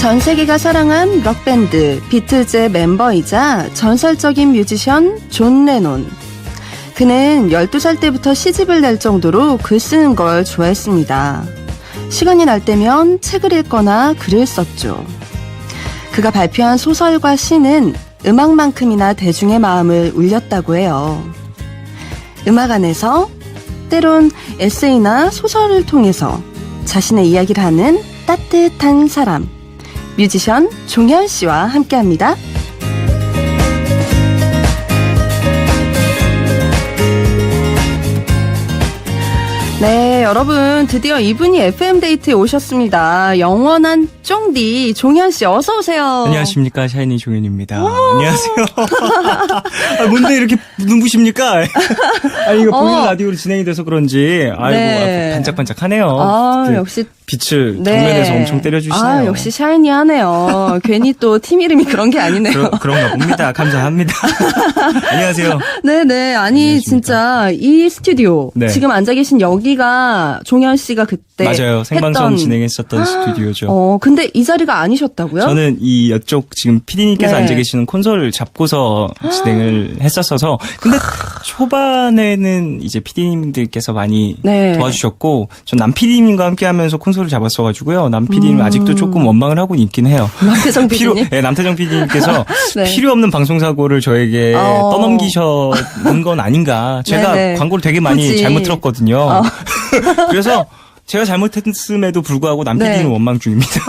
전 세계가 사랑한 록밴드 비틀즈의 멤버이자 전설적인 뮤지션 존 레논. 그는 12살 때부터 시집을 낼 정도로 글 쓰는 걸 좋아했습니다. 시간이 날 때면 책을 읽거나 글을 썼죠. 그가 발표한 소설과 시는 음악만큼이나 대중의 마음을 울렸다고 해요. 음악 안에서 때론 에세이나 소설을 통해서 자신의 이야기를 하는 따뜻한 사람, 뮤지션 종현 씨와 함께합니다. 네, 여러분 드디어 이분이 FM데이트에 오셨습니다. 영원한 쫑디 종현 씨 어서 오세요. 안녕하십니까, 샤이니 종현입니다. 안녕하세요. 뭔데 이렇게 눈부십니까? 아니 이거 보이는 라디오로 진행이 돼서 그런지 아이고 네. 반짝반짝하네요. 역시 빛을 네. 정면에서 엄청 때려주시네요. 역시 샤이니하네요. 괜히 또 팀 이름이 그런 게 아니네요. 그런가 봅니다. 감사합니다. 안녕하세요. 네네. 아니 진짜 이 스튜디오 네. 지금 앉아 계신 여기가 종현 씨가 그때 맞아요. 생방송 했던... 진행했었던 스튜디오죠. 근데 이 자리가 아니셨다고요? 저는 이쪽 지금 PD님께서 네. 앉아 계시는 콘솔을 잡고서 진행을 했었어서 근데 초반에는 이제 PD님들께서 많이 네. 도와주셨고 전 남 PD님과 함께하면서 콘솔을 잡았어가지고요. 남 PD님 아직도 조금 원망을 하고 있긴 해요. 남태정 PD님? 네, 남태정 PD님께서 네. 필요 없는 방송사고를 저에게 떠넘기셨는 건 아닌가. 제가 네네. 광고를 되게 많이 굳이. 잘못 들었거든요. 그래서 제가 잘못했음에도 불구하고 남 PD는 네. 원망 중입니다.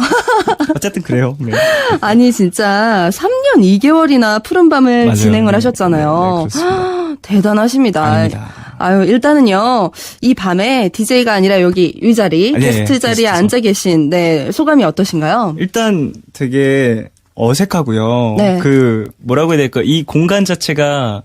어쨌든 그래요. 네. 아니 진짜 3년 2개월이나 푸른밤을 맞아요. 진행을 네. 하셨잖아요. 네, 그렇습니다. 대단하십니다. 아닙니다. 일단은요, 이 밤에 DJ가 아니라 여기 위자리, 네, 게스트 자리에 게스트석. 앉아 계신, 소감이 어떠신가요? 일단 되게 어색하고요. 네. 뭐라고 해야 될까? 이 공간 자체가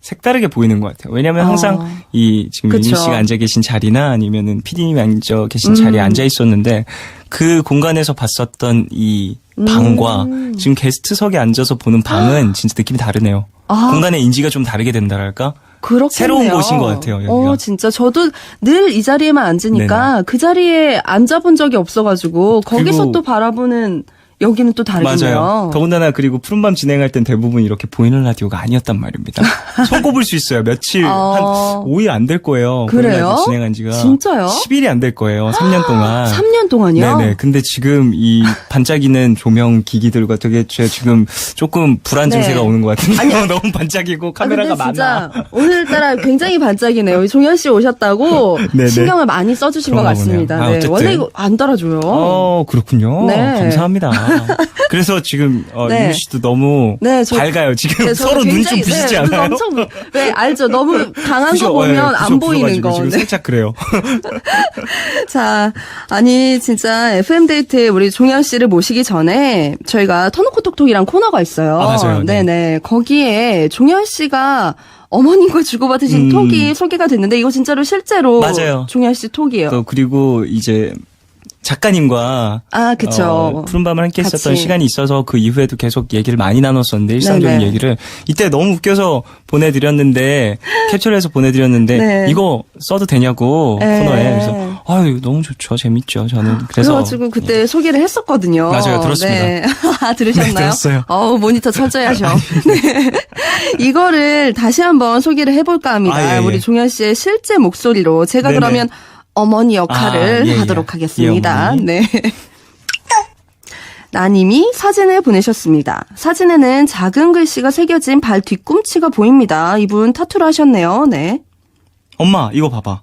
색다르게 보이는 것 같아요. 왜냐하면 항상 이 지금 그쵸. 민희 씨가 앉아 계신 자리나 아니면은 PD님이 앉아 계신 자리에 앉아 있었는데 그 공간에서 봤었던 이 방과 지금 게스트석에 앉아서 보는 방은 진짜 느낌이 다르네요. 공간의 인지가 좀 다르게 된다랄까? 그렇겠네요. 새로운 곳인 것 같아요, 여기가. 진짜 저도 늘 이 자리에만 앉으니까 네네. 그 자리에 앉아본 적이 없어가지고 거기서 그리고- 또 바라보는 여기는 또 다르겠네요. 맞아요. 더군다나 그리고 푸른밤 진행할 땐 대부분 이렇게 보이는 라디오가 아니었단 말입니다. 손꼽을 수 있어요. 며칠, 한 5일 안 될 거예요. 보이는 그래요? 라디오 진행한 지가. 진짜요? 10일이 안 될 거예요. 3년 동안. 3년 동안이요? 네네. 근데 지금 이 반짝이는 조명 기기들과 되게 제가 지금 조금 불안 네. 증세가 오는 것 같은데요. 너무 반짝이고 카메라가 근데 진짜 많아. 오늘따라 굉장히 반짝이네요. 종현 씨 오셨다고 네네. 신경을 많이 써주신 것 그런가 같습니다. 보네요. 어쨌든. 원래 이거 안 따라줘요. 그렇군요. 네. 감사합니다. 그래서 지금 네. 윤희 씨도 너무 네, 밝아요. 지금 네, 저도 서로 눈 좀 굉장히- 부시지 눈 않아요? 엄청 알죠. 너무 강한 부셔, 거 보면 예, 안 보이는 부셔가지고 거. 지금 네. 살짝 그래요. 자, 아니 진짜 FM데이트에 우리 종현 씨를 모시기 전에 저희가 터놓고 톡톡이란 코너가 있어요. 맞아요. 네. 네네. 거기에 종현 씨가 어머님과 주고받으신 톡이 소개가 됐는데 이거 진짜로 실제로 맞아요. 종현 씨 톡이에요. 또 그리고 이제 작가님과 그쵸. 푸른밤을 함께 했었던 같이. 시간이 있어서 그 이후에도 계속 얘기를 많이 나눴었는데 일상적인 네네. 얘기를 이때 너무 웃겨서 보내드렸는데 캡처를 해서 보내드렸는데 네. 이거 써도 되냐고 네. 코너에 그래서 아유 너무 좋죠 재밌죠 저는 그래서 그래가지고 그때 소개를 했었거든요. 맞아요, 들었습니다. 네. 들으셨나요? 네, 들었어요. 모니터 철저히 하셔. 네. 이거를 다시 한번 소개를 해볼까 합니다. 예, 예. 우리 종현 씨의 실제 목소리로 제가 네네. 그러면 어머니 역할을 예, 예. 하도록 하겠습니다. 예, 어머니. 네. 나님이 사진을 보내셨습니다. 사진에는 작은 글씨가 새겨진 발 뒤꿈치가 보입니다. 이분 타투를 하셨네요. 네. 엄마 이거 봐봐.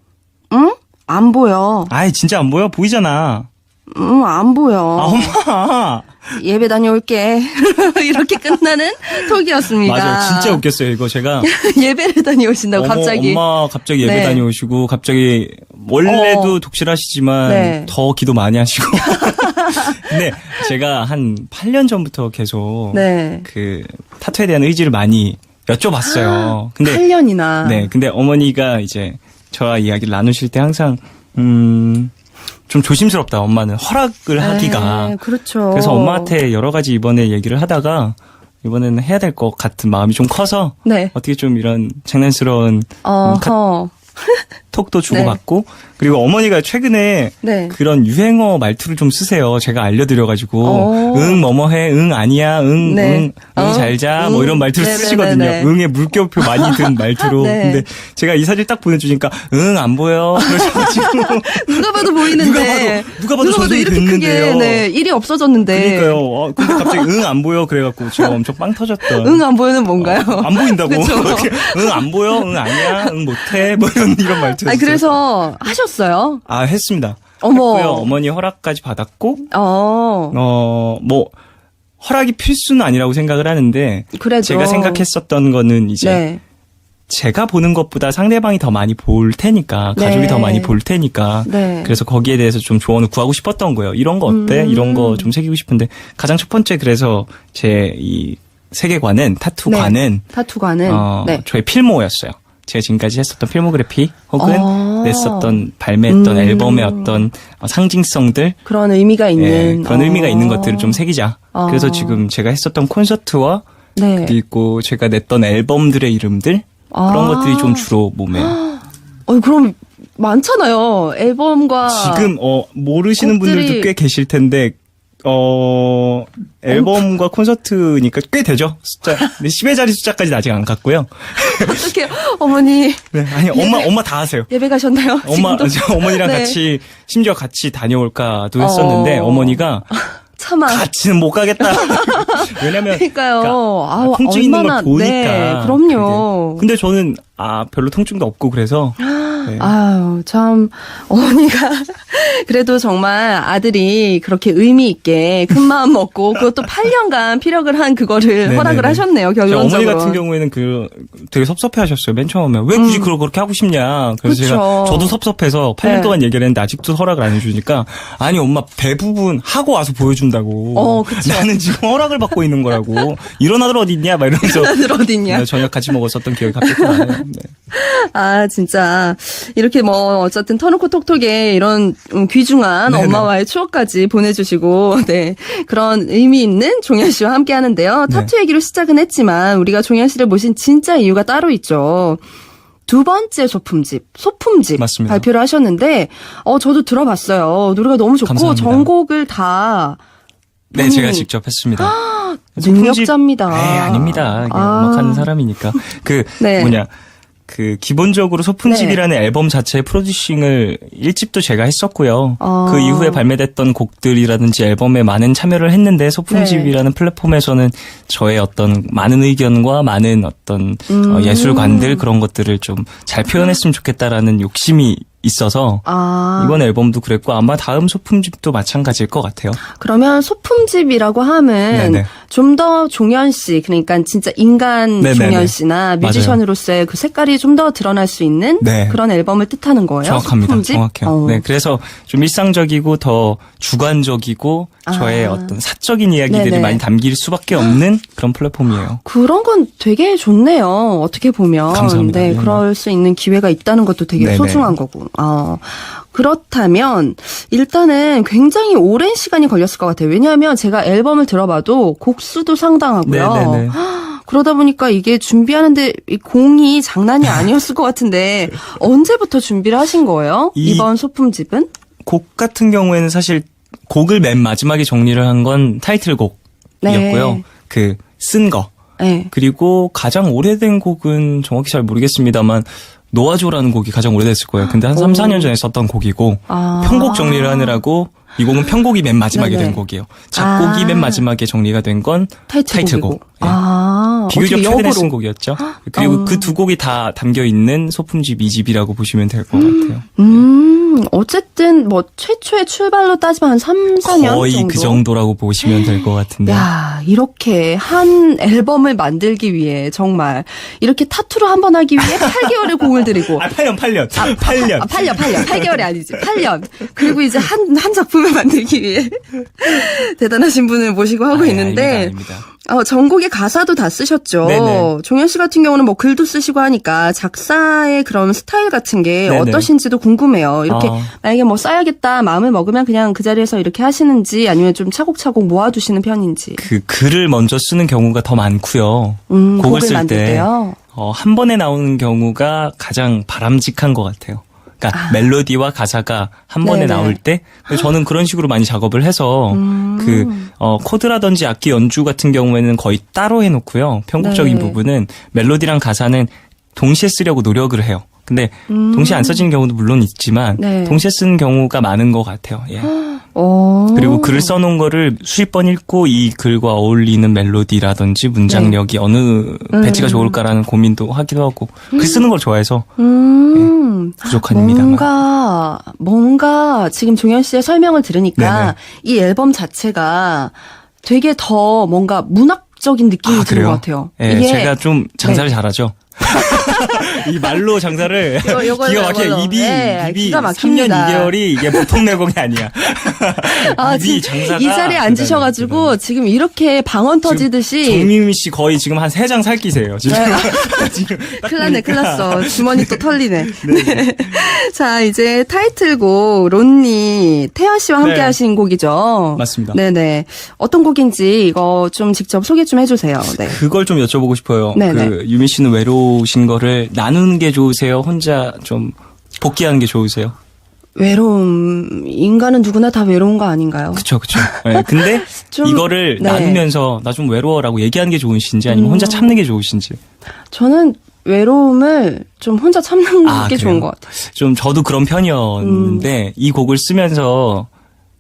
응? 안 보여. 아이 진짜 안 보여? 보이잖아. 응, 안 보여. 엄마. 예배 다녀올게. 이렇게 끝나는 톡이었습니다. 맞아요. 진짜 웃겼어요. 이거 제가 예배를 다녀오신다고 갑자기. 엄마 갑자기 예배 네. 다녀오시고 갑자기 원래도 독실하시지만 네. 더 기도 많이 하시고. 근데 제가 한 8년 전부터 계속 네. 그 타투에 대한 의지를 많이 여쭤봤어요. 근데 8년이나. 네. 근데 어머니가 이제 저와 이야기를 나누실 때 항상 좀 조심스럽다. 엄마는 허락을 하기가. 그렇죠. 그래서 엄마한테 여러 가지 이번에 얘기를 하다가 이번에는 해야 될 것 같은 마음이 좀 커서 네. 어떻게 좀 이런 장난스러운 어허. 톡도 주고받고 그리고 어머니가 최근에 네. 그런 유행어 말투를 좀 쓰세요. 제가 알려드려가지고 응 뭐뭐해 응 아니야 응 네. 응 잘자 뭐 이런 말투를 쓰시거든요. 응에 물결표 많이 든 말투로. 네. 근데 제가 이 사진 딱 보내주니까 응 안 보여 그러셔가지고 누가 봐도 보이는데 누가 봐도 저 이렇게 됐는데요. 크게 네, 일이 없어졌는데 그러니까요. 근데 갑자기 응 안 보여 그래갖고 제가 엄청 빵 터졌던. 응 안 보이는 뭔가요? 안 보인다고. 그쵸? 응 안 보여 응 아니야 응 못해 뭐 이런 말투. 아니 그래서 하셨어요? 아 했습니다. 어머. 했고요. 어머니 허락까지 받았고 어. 뭐 허락이 필수는 아니라고 생각을 하는데 그래도 제가 생각했었던 거는 이제 네. 제가 보는 것보다 상대방이 더 많이 볼 테니까 가족이 네. 더 많이 볼 테니까 네. 그래서 거기에 대해서 좀 조언을 구하고 싶었던 거예요. 이런 거 어때? 이런 거 좀 새기고 싶은데 가장 첫 번째 그래서 제 이 세계관은 타투관은 타투관은 네. 저의 필모였어요. 제가 지금까지 했었던 필모그래피 혹은 냈었던 발매했던 앨범의 어떤 상징성들 그런 의미가 있는 그런 의미가 있는 것들을 좀 새기자. 그래서 지금 제가 했었던 콘서트와 네. 그리고 제가 냈던 앨범들의 이름들 그런 것들이 좀 주로 몸에 그럼 많잖아요. 앨범과 지금 모르시는 곡들이... 분들도 꽤 계실 텐데 앨범과 콘서트니까 꽤 되죠 숫자. 근데 10의 자리 숫자까지는 아직 안 갔고요. 어떻게 어머니 네, 아니 엄마 다 하세요. 예배 가셨나요? 어머니랑 네. 같이 심지어 같이 다녀올까도 했었는데 어머니가 차마 같이는 못 가겠다. 왜냐면 그러니까요. 통증 있는 걸 보니까. 네, 그럼요. 근데 저는 별로 통증도 없고 그래서 네. 아유, 참, 어머니가, 그래도 정말 아들이 그렇게 의미 있게 큰 마음 먹고, 그것도 8년간 피력을 한 그거를 네네네. 허락을 하셨네요, 결론적으로. 어머니 같은 경우에는 되게 섭섭해 하셨어요, 맨 처음에. 왜 굳이 그렇게 하고 싶냐. 그래서 그쵸. 제가, 저도 섭섭해서 8년 네. 동안 얘기를 했는데 아직도 허락을 안 해주니까, 아니, 엄마 대부분 하고 와서 보여준다고. 그쵸. 나는 지금 허락을 받고 있는 거라고. 이런 아들 어디 있냐? 막 이러면서. 아들 어딨냐? 네, 저녁 같이 먹었었던 기억이 갑자기 나네요. 네. 아, 진짜. 이렇게 어쨌든 터놓고 톡톡에 이런 귀중한 네네. 엄마와의 추억까지 보내주시고, 네. 그런 의미 있는 종현 씨와 함께 하는데요. 타투 얘기로 시작은 했지만, 우리가 종현 씨를 모신 진짜 이유가 따로 있죠. 두 번째 소품집 맞습니다. 발표를 하셨는데, 저도 들어봤어요. 노래가 너무 좋고, 감사합니다. 전곡을 다. 네, 제가 직접 했습니다. 능력자입니다. 네, 아닙니다. 그냥 음악하는 사람이니까. 네. 기본적으로 소품집이라는 앨범 자체의 프로듀싱을 1집도 제가 했었고요. 아. 그 이후에 발매됐던 곡들이라든지 앨범에 많은 참여를 했는데 소품집이라는 플랫폼에서는 저의 어떤 많은 의견과 많은 어떤 예술관들 그런 것들을 좀 잘 표현했으면 좋겠다라는 욕심이 있어서 이번 앨범도 그랬고 아마 다음 소품집도 마찬가지일 것 같아요. 그러면 소품집이라고 하면 좀 더 종현 씨, 그러니까 진짜 인간 네네네. 종현 씨나 뮤지션으로서의 그 색깔이 좀 더 드러날 수 있는 네. 그런 앨범을 뜻하는 거예요. 정확합니다. 소품집? 정확해요. 네, 그래서 좀 일상적이고 더 주관적이고 저의 어떤 사적인 이야기들이 네네. 많이 담길 수밖에 없는 그런 플랫폼이에요. 그런 건 되게 좋네요. 어떻게 보면. 감사합니다. 네, 네. 그럴 수 있는 기회가 있다는 것도 되게 네네. 소중한 거고. 그렇다면 일단은 굉장히 오랜 시간이 걸렸을 것 같아요. 왜냐하면 제가 앨범을 들어봐도 곡수도 상당하고요. 네네네. 그러다 보니까 이게 준비하는데 이 공이 장난이 아니었을 것 같은데 언제부터 준비를 하신 거예요? 이번 소품집은? 곡 같은 경우에는 사실 곡을 맨 마지막에 정리를 한 건 타이틀곡이었고요. 네. 쓴 거. 네. 그리고 가장 오래된 곡은 정확히 잘 모르겠습니다만 노아조라는 곡이 가장 오래됐을 거예요. 근데 한 3, 4년 전에 썼던 곡이고 편곡 정리를 하느라고 이 곡은 편곡이 맨 마지막에 된 곡이에요. 작곡이 맨 마지막에 정리가 된 건 타이틀곡. 네. 비교적 최근에 쓴 곡이었죠. 그리고 그 두 곡이 다 담겨 있는 소품집 2집이라고 보시면 될 것 같아요. 어쨌든 최초의 출발로 따지면 한 3, 4년 거의 정도? 그 정도라고 보시면 될 것 같은데. 야, 이렇게 한 앨범을 만들기 위해 정말 이렇게 타투를 한 번 하기 위해 8개월의 공을 들이고 8년. 8년. 8개월이 아니지. 8년. 그리고 이제 한 작품을 만들기 위해 대단하신 분을 모시고 하고 있는데 아닙니다. 전곡의 가사도 다 쓰셨죠. 네네. 종현 씨 같은 경우는 글도 쓰시고 하니까 작사의 그런 스타일 같은 게 네네. 어떠신지도 궁금해요. 이렇게 만약에 써야겠다 마음을 먹으면 그냥 그 자리에서 이렇게 하시는지 아니면 좀 차곡차곡 모아두시는 편인지. 글을 먼저 쓰는 경우가 더 많고요. 곡을 만들 때요. 한 번에 나오는 경우가 가장 바람직한 것 같아요. 그러니까 멜로디와 가사가 한 번에 네네. 나올 때 저는 그런 식으로 많이 작업을 해서 코드라든지 악기 연주 같은 경우에는 거의 따로 해놓고요. 편곡적인 네. 부분은 멜로디랑 가사는 동시에 쓰려고 노력을 해요. 근데 동시에 안 써지는 경우도 물론 있지만 네. 동시에 쓰는 경우가 많은 것 같아요. 예. 그리고 글을 써놓은 거를 수십 번 읽고 이 글과 어울리는 멜로디라든지 문장력이 어느 배치가 좋을까라는 고민도 하기도 하고 글 쓰는 걸 좋아해서 부족합니다만. 뭔가 지금 종현 씨의 설명을 들으니까 네네. 이 앨범 자체가 되게 더 뭔가 문학적인 느낌이 드는 것 같아요. 예, 이게 제가 좀 장사를 잘하죠. 이 말로 장사를 요걸로, 기가 막혀. 요걸로. 입이 기가 3년 막힙니다. 2개월이 이게 보통 내공이 아니야. 입이 장사가 이 자리에 앉으셔가지고 지금 이렇게 방언 터지듯이 정미미 씨 거의 지금 한 3장 살기세요. 지금. 지금 딱 큰일 났네, 큰일 보니까. 났어. 주머니 또 털리네. 네. 자, 이제 타이틀곡, 론니, 태연 씨와 함께 네. 하신 곡이죠. 맞습니다. 네네. 어떤 곡인지 이거 좀 직접 소개 좀 해주세요. 네. 그걸 좀 여쭤보고 싶어요. 네네. 그 유미 씨는 외로우신 거를 나누는 게 좋으세요? 혼자 좀 복귀하는 게 좋으세요? 외로움, 인간은 누구나 다 외로운 거 아닌가요? 그쵸. 네, 근데 좀, 이거를 네. 나누면서 나 좀 외로워라고 얘기하는 게 좋으신지 아니면 혼자 참는 게 좋으신지. 저는 외로움을 좀 혼자 참는 게 그래요? 좋은 것 같아요. 좀 저도 그런 편이었는데 이 곡을 쓰면서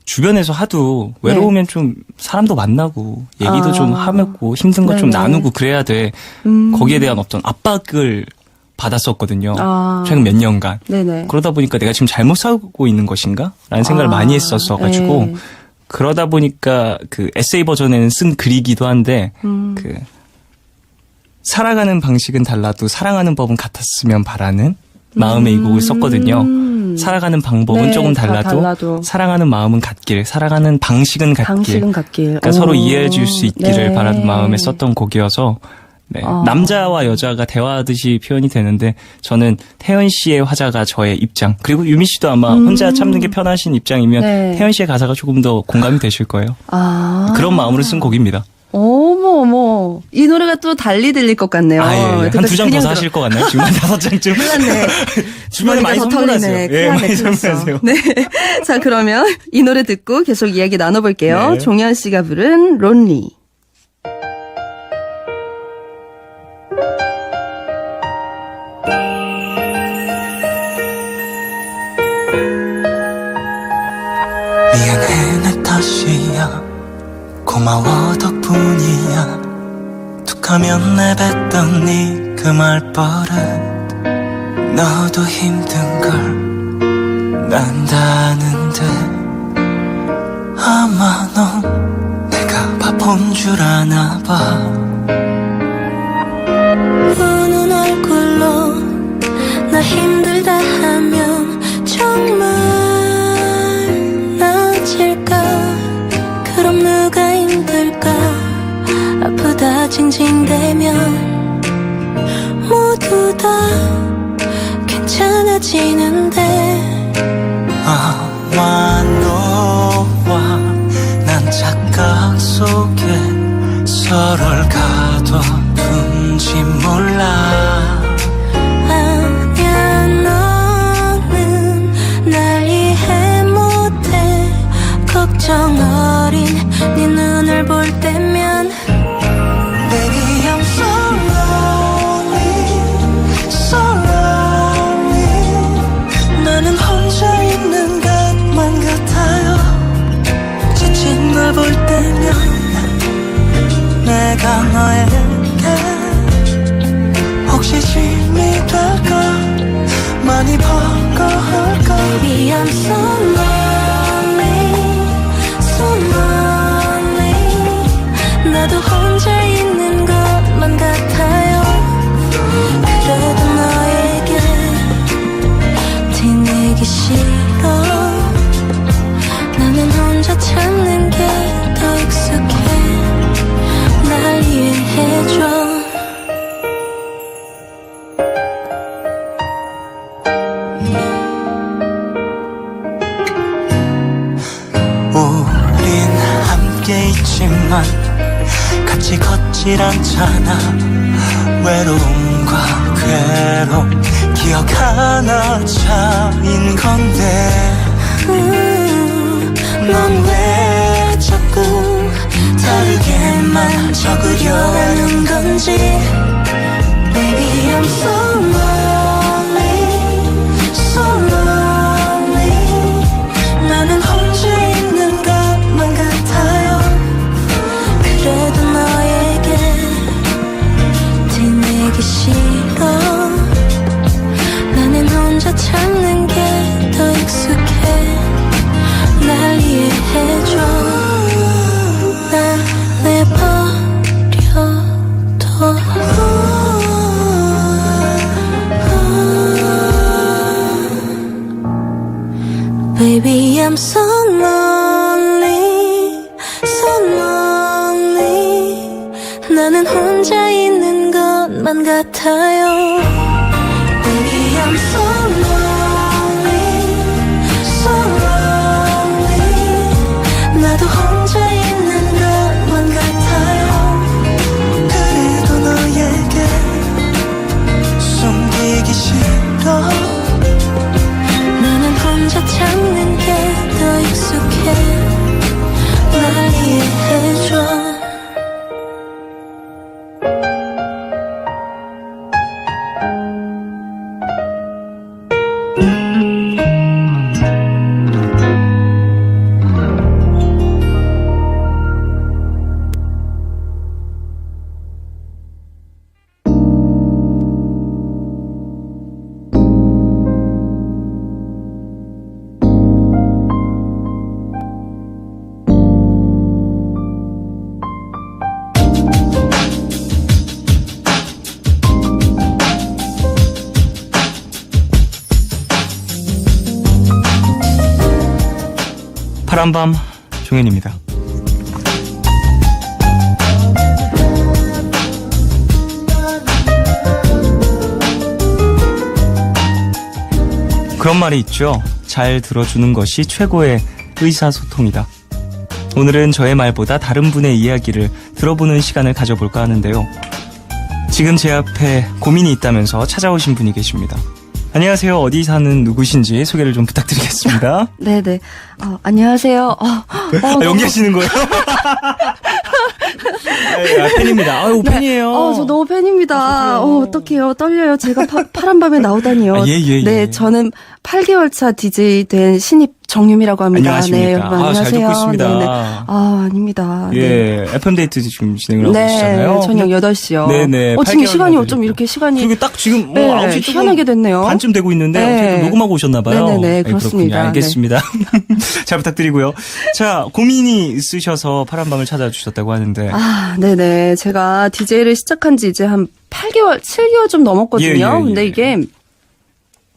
주변에서 하도 외로우면 좀 사람도 만나고 얘기도 좀 하고 힘든 거 좀 네네. 나누고 그래야 돼. 거기에 대한 어떤 압박을 받았었거든요. 최근 몇 년간. 네네. 그러다 보니까 내가 지금 잘못 살고 있는 것인가? 라는 생각을 많이 했었어가지고 네. 그러다 보니까 그 에세이 버전에는 쓴 글이기도 한데 그 살아가는 방식은 달라도 사랑하는 법은 같았으면 바라는 마음에 이 곡을 썼거든요. 살아가는 방법은 네, 조금 다 달라도. 사랑하는 마음은 같길, 살아가는 방식은 같길. 방식은 같길. 그러니까 서로 이해해 줄 수 있기를 네. 바라는 마음에 썼던 곡이어서 네. 남자와 여자가 대화하듯이 표현이 되는데 저는 태연 씨의 화자가 저의 입장 그리고 유미 씨도 아마 혼자 참는 게 편하신 입장이면 네. 태연 씨의 가사가 조금 더 공감이 되실 거예요. 그런 마음으로 쓴 곡입니다. 어머. 이 노래가 또 달리 들릴 것 같네요. 한 2장 더 사실 것 같나요? 지금 한 5장쯤? 큰일 났네. 주변에 많이 더 선물하세요. 털리네. 예, 많이 큰일 났어. 선물하세요. 네. 자, 그러면 이 노래 듣고 계속 이야기 나눠볼게요. 네. 종현 씨가 부른 론리. 미안해 내 탓이야 고마워 덕분이야 툭하면 내뱉던 네 그 말버릇 너도 힘든 걸 난다는데 아마 넌 내가 바본 줄 아나 봐 우는 얼굴로 나 힘들다 하면 정말 나아질까 그럼 누가 힘들까 아프다 징징대면 모두 다 괜찮아지는데 아마 너와 난 착각 속에 서로를 가둬둔지 몰라 아니야 너는 날 이해 못해 걱정 어린 네 눈을 볼 때면 Baby I'm so lonely So lonely 나는 혼자 있는 것만 같아요 지친 널 볼 때면 내가 너에게 혹시 짐이 될까 많이 버거울까 Baby I'm so lonely So lonely 나도 혼자 있는 것만 같아요 그래도 너에게 티내기 싫어 나는 혼자 참는 게 더 익숙해 날 이해해줘 우린 함께 있지만 같이 걷질 않잖아. 외로움과 괴로움 기억 하나 차인 건데 넌 왜 자꾸 다르게만 적으려 하는 건지. Baby I'm so lonely, so lonely. 나는 혼자 있는 것만 같아요. 그래도 너에게 티내기 싫어. 나는 혼자 참는 게 더 익숙해. 날 이해해줘. 날 내버려둬. Baby I'm so lonely, so lonely. 나는 혼자 있는 것만 같아요. Baby I'm so lonely, so lonely. 나도 혼자 있는 것만 같아요. 그래도 너에게 숨기기 싫어. 나는 혼자 참는 게 더 익숙해. 날 이해해줘. 파란밤 종현입니다. 그런 말이 있죠. 잘 들어주는 것이 최고의 의사소통이다. 오늘은 저의 말보다 다른 분의 이야기를 들어보는 시간을 가져볼까 하는데요. 지금 제 앞에 고민이 있다면서 찾아오신 분이 계십니다. 안녕하세요. 어디 사는 누구신지 소개를 좀 부탁드리겠습니다. 네네. 안녕하세요. 연기하시는 거예요? 팬입니다. 팬이에요. 저 너무 팬입니다. 어떡해요. 떨려요. 제가 파란 밤에 나오다니요. 예. 네, 저는 8개월 차 DJ 된 신입 정유미라고 합니다. 안녕하십니까. 네, 여러분 안녕하세요. 잘 듣고 있습니다. 네네. 아닙니다. 예, 네. FM데이트 지금 진행을 하고 네, 계시잖아요. 저녁 8시요. 네네. 지금 시간이 어쩜 이렇게 시간이. 그리고 딱 지금 네, 9시 희한하게 됐네요. 반쯤 되고 있는데 네. 어떻게 또 녹음하고 오셨나봐요. 네네네, 그렇습니다. 그렇군요. 알겠습니다. 잘 부탁드리고요. 자, 고민이 있으셔서 파란밤을 찾아주셨다고 하는데. 네네. 제가 DJ를 시작한 지 이제 한 8개월, 7개월 좀 넘었거든요. 예. 근데 이게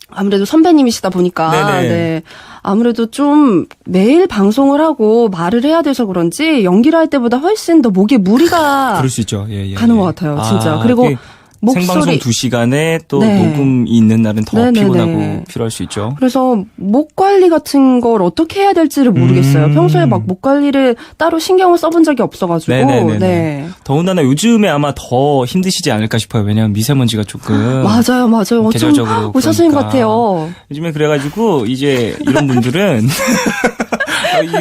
아무래도 선배님이시다 보니까 네네. 네. 아무래도 좀 매일 방송을 하고 말을 해야 돼서 그런지 연기를 할 때보다 훨씬 더 목에 무리가 그럴 수 있죠. 예. 가는 것 같아요. 진짜. 그리고 생방송 2시간에 또 네. 녹음이 있는 날은 더 네네네. 피곤하고 필요할 수 있죠. 그래서 목 관리 같은 걸 어떻게 해야 될지를 모르겠어요. 평소에 막 목 관리를 따로 신경을 써본 적이 없어가지고. 네네네네. 네. 더군다나 요즘에 아마 더 힘드시지 않을까 싶어요. 왜냐하면 미세먼지가 조금 맞아요. 좀 계절적으로 오셔서인 것 그러니까. 같아요. 요즘에 그래가지고 이제 이런 분들은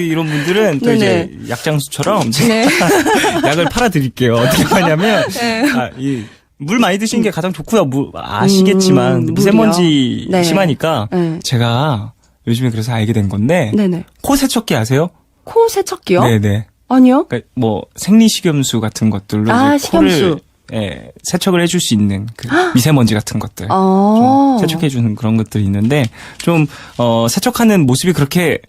이런 분들은 또 네네. 이제 약장수처럼 네. 약을 팔아드릴게요. 어떻게 하냐면 물 많이 드시는 게 가장 좋고요. 아시겠지만 미세먼지 물이요? 네. 심하니까 네. 제가 요즘에 그래서 알게 된 건데 네네. 코 세척기 아세요? 코 세척기요? 네네. 아니요. 그러니까 뭐 생리식염수 같은 것들로 이제 식염수. 코를 세척을 해줄 수 있는 그 미세먼지 같은 것들 좀 세척해주는 그런 것들이 있는데 좀 세척하는 모습이 그렇게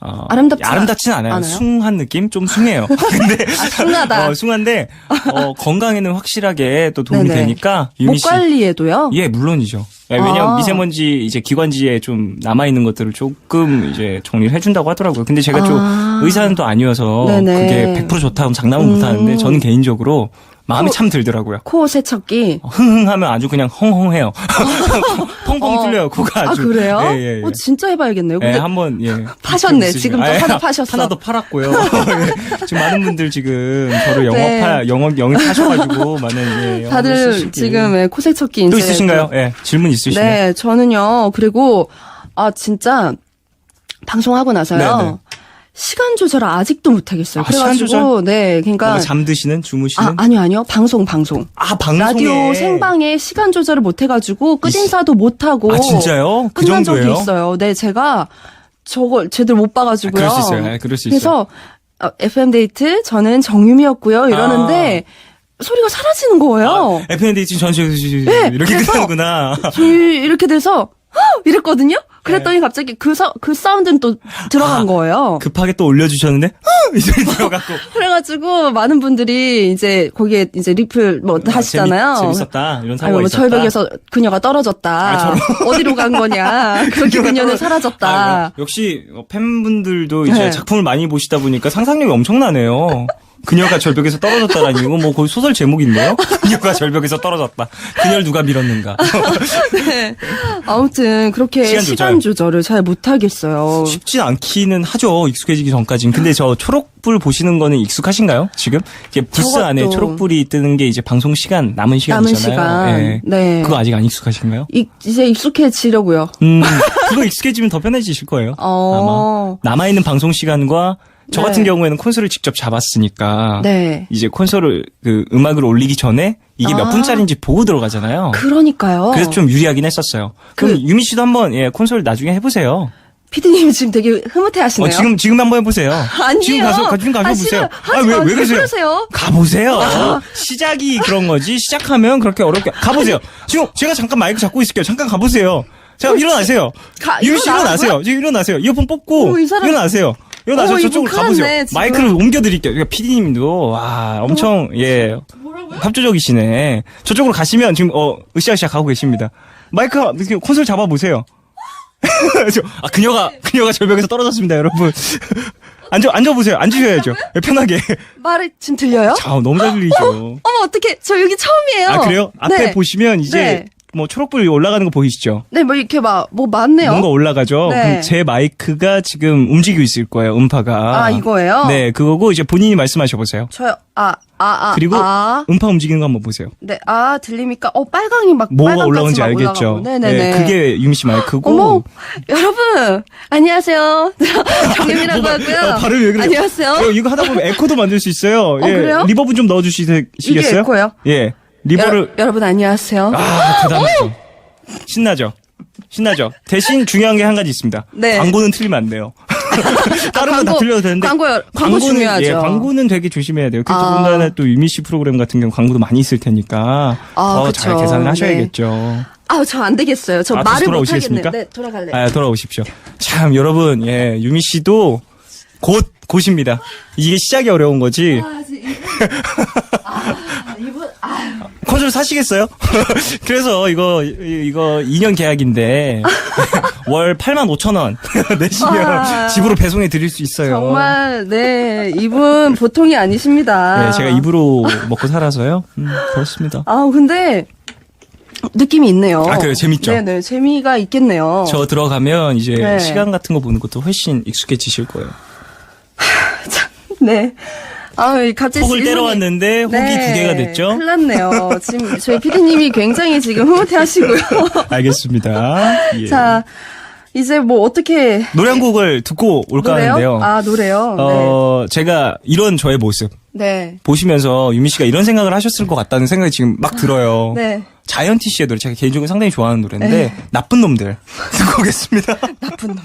아름답지는 않아요. 숭한 느낌? 좀 숭해요. 근데 숭하다. 숭한데 건강에는 확실하게 또 도움이 네네. 되니까 목 관리에도요? 예, 물론이죠. 왜냐면 미세먼지 이제 기관지에 좀 남아 있는 것들을 조금 이제 정리를 해준다고 하더라고요. 근데 제가 좀 의사는 또 아니어서 네네. 그게 100% 좋다고 장담은 못 하는데 저는 개인적으로 마음이 참 들더라고요. 코 세척기. 흥흥하면 아주 그냥 헝헝해요. 펑펑 뚫려요, 코가 아주. 아, 그래요? 예. 진짜 해봐야겠네요. 예, 근데 한번, 예. 파셨네. 지금 또 하나 파셨어. 하나 더 팔았고요. 예. 지금 많은 분들 지금 저를 네. 영입하셔가지고 많은, 예. 다들 쓰시길. 지금 예, 코 세척기 이제. 또 있으신가요? 예. 질문 있으시나요? 네, 저는요. 그리고, 진짜, 방송하고 나서요. 네네. 시간 조절을 아직도 못하겠어요. 시간 조절? 네, 그러니까. 뭔가 잠드시는? 주무시는? 아니요. 방송. 방송에. 라디오 생방에 시간 조절을 못해가지고 끝인사도 못하고. 아, 진짜요? 그 끝난 정도예요? 적이 있어요. 네, 제가 저걸 제대로 못 봐가지고요. 그럴 수 있어요. 그럴 수 있어요. 그래서 FM 데이트 저는 정유미였고요. 이러는데 소리가 사라지는 거예요. FNDH 전시 네, 이렇게 그래서 끝나는구나. 이렇게 돼서 이랬거든요. 그랬더니 갑자기 그 사운드는 또 들어간 거예요. 급하게 또 올려주셨는데 이 소리 들어갔고. 그래가지고 많은 분들이 이제 거기에 이제 리플 뭐 하시잖아요. 재밌었다. 이런 사고가 뭐 있었다. 절벽에서 그녀가 떨어졌다. 어디로 간 거냐. 그렇게 그녀는 사라졌다. 역시 팬분들도 이제 네. 작품을 많이 보시다 보니까 상상력이 엄청나네요. 그녀가 절벽에서 떨어졌다라니 이거 뭐 거의 소설 제목인데요? 그녀가 절벽에서 떨어졌다. 그녀를 누가 밀었는가? 네. 아무튼 그렇게 시간 조절을 잘 못하겠어요. 쉽지 않기는 하죠. 익숙해지기 전까지는. 근데 저 초록불 보시는 거는 익숙하신가요? 지금 이게 부스 저것도. 안에 초록불이 뜨는 게 이제 방송 시간 남은 시간이잖아요. 네. 네. 그거 아직 안 익숙하신가요? 이제 익숙해지려고요. 그거 익숙해지면 더 편해지실 거예요. 어. 아마 남아있는 방송 시간과 저 네. 같은 경우에는 콘솔을 직접 잡았으니까 네. 이제 콘솔을 그 음악을 올리기 전에 이게 몇 분짜리인지 보고 들어가잖아요. 그러니까요. 그래서 좀 유리하긴 했었어요. 그럼 유미 씨도 한번 콘솔 나중에 해보세요. 피디님 지금 되게 흐뭇해하시네요. 지금 한번 해보세요. 아니에요. 지금 가셔보세요. 왜 그러세요? 가보세요. 시작이 그런 거지. 시작하면 그렇게 어렵게 가보세요. 지금 제가 잠깐 마이크 잡고 있을게요. 잠깐 가보세요. 자, 일어나세요. 유미 씨 일어나세요. 지금 일어나세요. 이어폰 뽑고 이 사람- 일어나세요. 일어나서 저쪽으로 이분 가보세요. 큰일 났네, 지금. 마이크를 옮겨드릴게요. 그러니까 PD님도 와 엄청 합조적이시네. 저쪽으로 가시면 지금 으쌰으쌰 가고 계십니다. 마이크 콘솔 잡아보세요. 그녀가 절벽에서 떨어졌습니다, 여러분. 앉아보세요. 앉으셔야죠. 편하게. 말이 지금 들려요? 자, 너무 잘 들리죠. 어머 어떡해. 저 여기 처음이에요. 아, 그래요? 앞에 네. 보시면 이제 네. 뭐 초록불 올라가는 거 보이시죠? 네, 뭐 이렇게 뭐 많네요. 뭔가 올라가죠? 네. 그럼 제 마이크가 지금 움직이고 있을 거예요, 음파가. 아, 이거예요? 네, 그거고 이제 본인이 말씀하셔 보세요. 저요. 그리고 음파 움직이는 거 한번 보세요. 네, 들립니까? 빨강이 막 뭐가 빨강까지 올라오는지 막 알겠죠? 올라가고. 네네네. 네, 그게 유미 씨 마이크고. 어머, 여러분, 안녕하세요. 정유미라고 하고요. 발음이 왜 그래요? 안녕하세요. 이거 하다 보면 에코도 만들 수 있어요. 예. 그래요? 리버브 좀 넣어주시겠어요? 이게 에코예요? 예. 리버를. 여러분, 안녕하세요. 대단하죠. 신나죠? 대신 중요한 게 한 가지 있습니다. 네. 광고는 틀리면 안 돼요. 다른 건 다 틀려도 되는데. 광고 중요하죠. 예, 광고는 되게 조심해야 돼요. 그래서 아. 더군다나 또 유미 씨 프로그램 같은 경우 광고도 많이 있을 테니까. 더 잘 그쵸. 계산을 하셔야겠죠. 저 안 되겠어요. 저 다시 말을 못 돌아오시겠습니까? 하겠네요. 네, 돌아갈래요. 돌아오십시오. 참, 여러분, 유미 씨도 곧입니다. 이게 시작이 어려운 거지. 이분, 콘솔 사시겠어요? 그래서 이거 2년 계약인데 월 85,000원 내시면 집으로 배송해 드릴 수 있어요. 정말, 네, 이분 보통이 아니십니다. 네, 제가 입으로 먹고 살아서요. 그렇습니다. 근데, 느낌이 있네요. 그래요? 재밌죠? 네네, 재미가 있겠네요. 저 들어가면 이제 네. 시간 같은 거 보는 것도 훨씬 익숙해지실 거예요. 네. 갑자기 혹을 질문이- 때려왔는데 혹이 네, 2개가 됐죠? 큰일 났네요. 지금 저희 피디님이 굉장히 지금 흐뭇해 하시고요. 알겠습니다. 예. 자, 이제 뭐 어떻게. 노래 한 곡을 듣고 올까 노래요? 하는데요. 노래요? 제가 이런 저의 모습 네. 보시면서 유미 씨가 이런 생각을 하셨을 것 같다는 생각이 지금 막 들어요. 네. 자이언티 씨의 노래 제가 개인적으로 상당히 좋아하는 노래인데 네. 나쁜 놈들 듣고 오겠습니다. 나쁜 놈.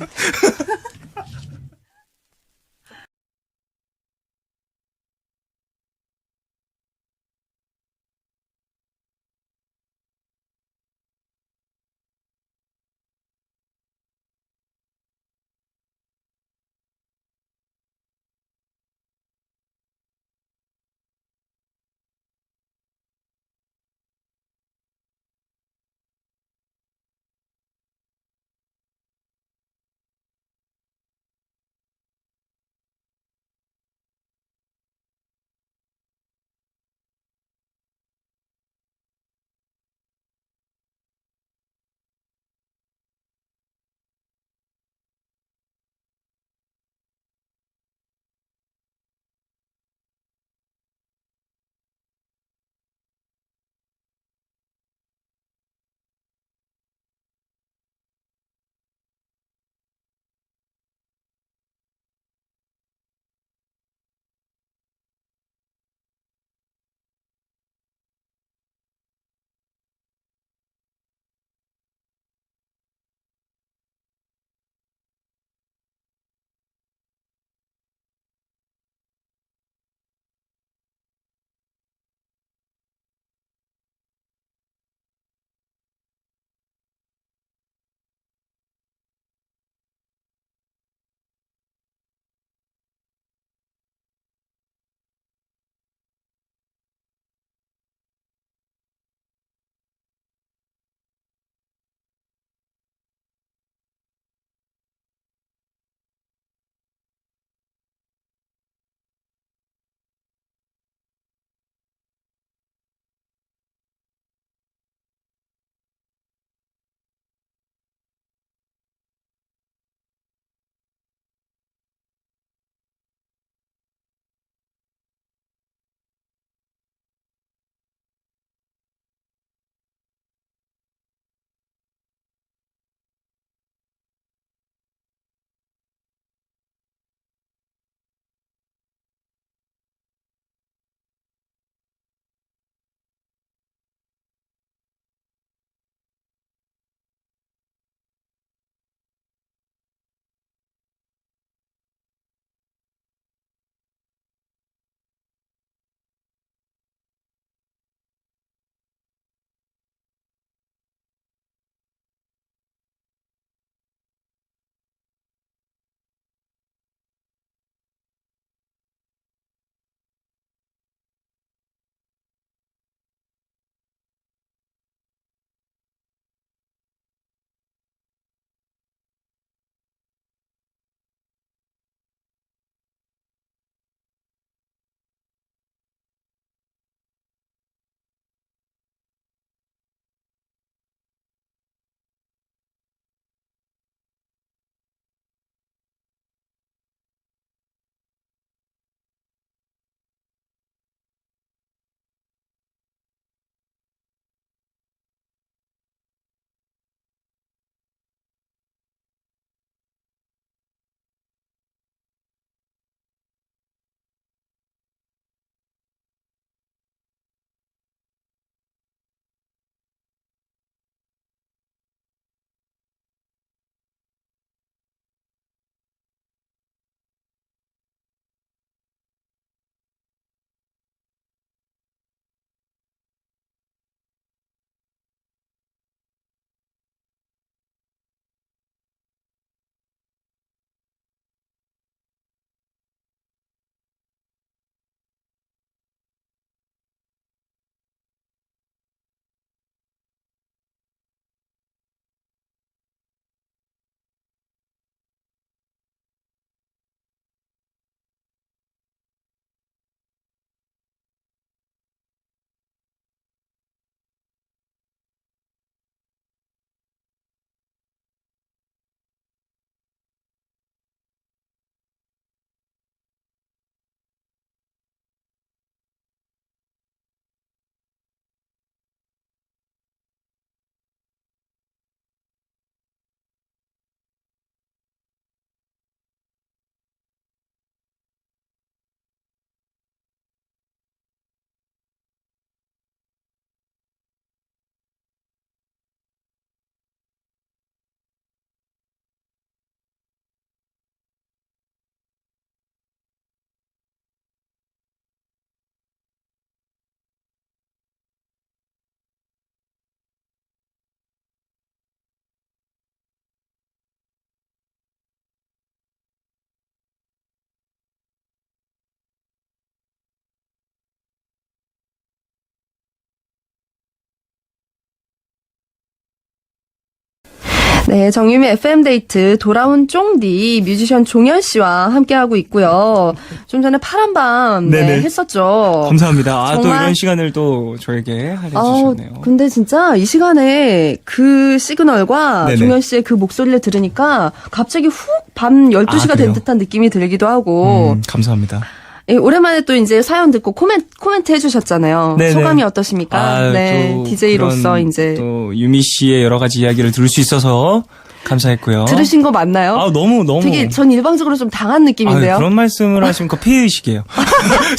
네, 정유미 FM데이트 돌아온 쫑디 뮤지션 종현 씨와 함께하고 있고요. 좀 전에 파란 밤 네네. 했었죠. 감사합니다. 아, 또 정말- 이런 시간을 또 저에게 할애해주셨네요. 근데 진짜 이 시간에 그 시그널과 네네. 종현 씨의 그 목소리를 들으니까 갑자기 훅 밤 12시가 된 그래요? 듯한 느낌이 들기도 하고 감사합니다. 예, 오랜만에 또 이제 사연 듣고 코멘트 해주셨잖아요. 네네. 소감이 어떠십니까? 네, 또 DJ로서 그런 이제 또 유미 씨의 여러 가지 이야기를 들을 수 있어서 감사했고요. 들으신 거 맞나요? 아, 너무. 되게 전 일방적으로 좀 당한 느낌인데요. 그런 말씀을 하시면 그 피해의식이에요.